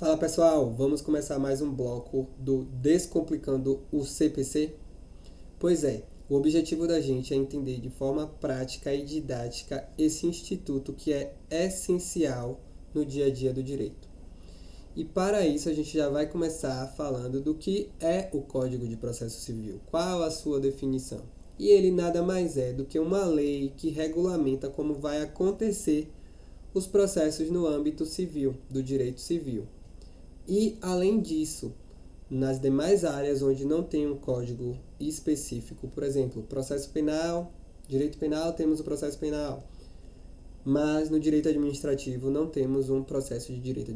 Fala pessoal, vamos começar mais um bloco do Descomplicando o CPC? Pois é, o objetivo da gente é entender de forma prática e didática esse instituto que é essencial no dia a dia do direito. E para isso a gente já vai começar falando do que é o Código de Processo Civil, qual a sua definição. E ele nada mais é do que uma lei que regulamenta como vai acontecer os processos no âmbito civil, do direito civil. E, além disso, nas demais áreas onde não tem um código específico, por exemplo, processo penal, direito penal, temos o processo penal, mas no direito administrativo não temos um processo de direito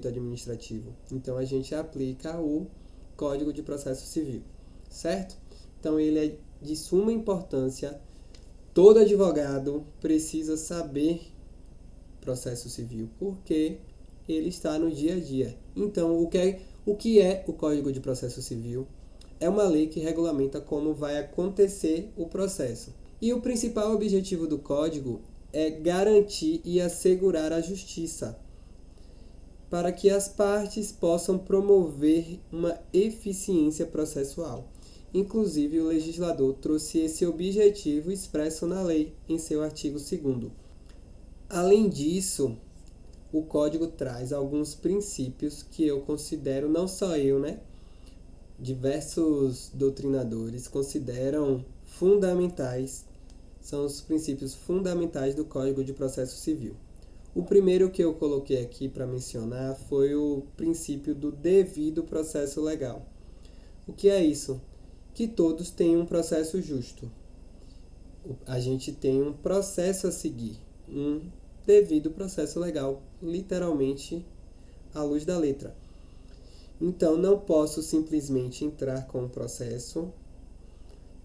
administrativo. Então, a gente aplica o Código de Processo Civil, certo? Então, ele é de suma importância. Todo advogado precisa saber processo civil, porque ele está no dia a dia. Então, o que é o Código de Processo Civil? É uma lei que regulamenta como vai acontecer o processo. E o principal objetivo do Código é garantir e assegurar a justiça, para que as partes possam promover uma eficiência processual. Inclusive, o legislador trouxe esse objetivo expresso na lei, em seu artigo 2º. Além disso, o Código traz alguns princípios que eu considero, não só eu, diversos doutrinadores consideram fundamentais, são os princípios fundamentais do Código de Processo Civil. O primeiro que eu coloquei aqui para mencionar foi o princípio do devido processo legal. O que é isso? Que todos têm um processo justo. A gente tem um processo a seguir, um devido processo legal, literalmente à luz da letra. Então, não posso simplesmente entrar com o processo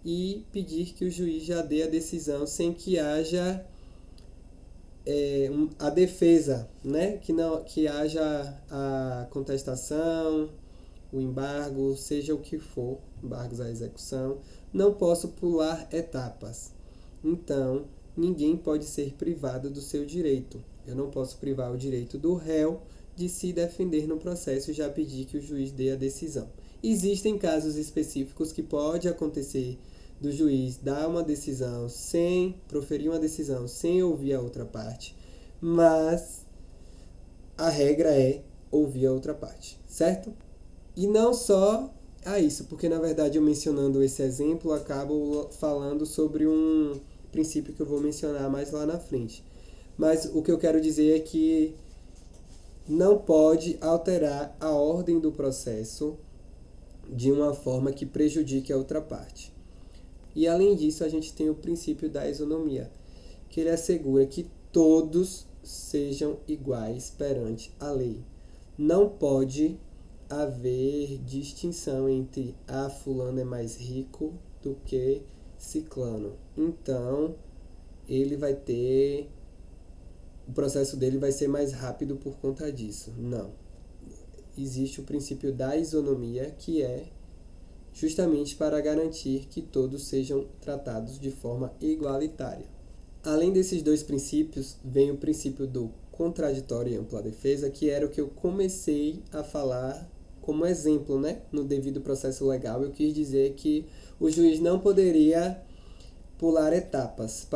e pedir que o juiz já dê a decisão sem que haja a defesa, que haja a contestação, o embargo, seja o que for, embargos à execução. Não posso pular etapas. Então, ninguém pode ser privado do seu direito. Eu não posso privar o direito do réu de se defender no processo e já pedir que o juiz dê a decisão. Existem casos específicos que pode acontecer do juiz dar uma decisão proferir uma decisão sem ouvir a outra parte, mas a regra é ouvir a outra parte, certo? E não só a isso, porque na verdade eu mencionando esse exemplo, acabo falando sobre um princípio que eu vou mencionar mais lá na frente. Mas o que eu quero dizer é que não pode alterar a ordem do processo de uma forma que prejudique a outra parte. E além disso, a gente tem o princípio da isonomia, que ele assegura que todos sejam iguais perante a lei. Não pode haver distinção entre fulano é mais rico do que ciclano. Então, o processo dele vai ser mais rápido por conta disso. Não. Existe o princípio da isonomia, que é justamente para garantir que todos sejam tratados de forma igualitária. Além desses dois princípios, vem o princípio do contraditório e ampla defesa, que era o que eu comecei a falar como exemplo, no devido processo legal. Eu quis dizer que o juiz não poderia pular etapas,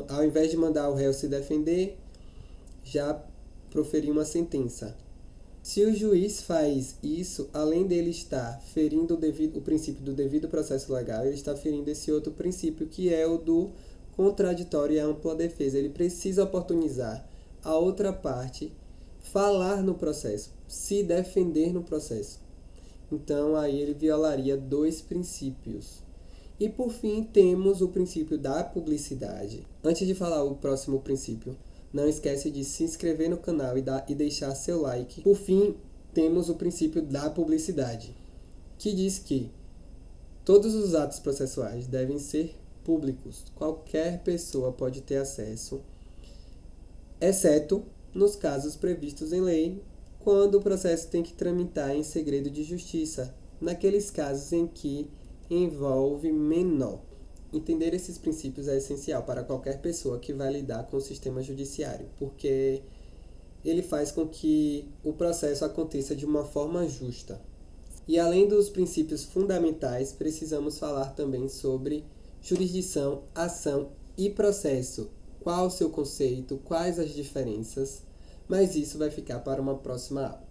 ao invés de mandar o réu se defender, já proferir uma sentença. Se o juiz faz isso, além dele estar ferindo o princípio do devido processo legal, ele está ferindo esse outro princípio, que é o do contraditório e ampla defesa. Ele precisa oportunizar a outra parte falar no processo, se defender no processo. Então, aí ele violaria dois princípios. E, por fim, temos o princípio da publicidade. Antes de falar o próximo princípio, não esquece de se inscrever no canal e deixar seu like. Por fim, temos o princípio da publicidade, que diz que todos os atos processuais devem ser públicos. Qualquer pessoa pode ter acesso, exceto nos casos previstos em lei, quando o processo tem que tramitar em segredo de justiça, naqueles casos em que envolve menor. Entender esses princípios é essencial para qualquer pessoa que vai lidar com o sistema judiciário, porque ele faz com que o processo aconteça de uma forma justa. E além dos princípios fundamentais, precisamos falar também sobre jurisdição, ação e processo. Qual o seu conceito, quais as diferenças, mas isso vai ficar para uma próxima aula.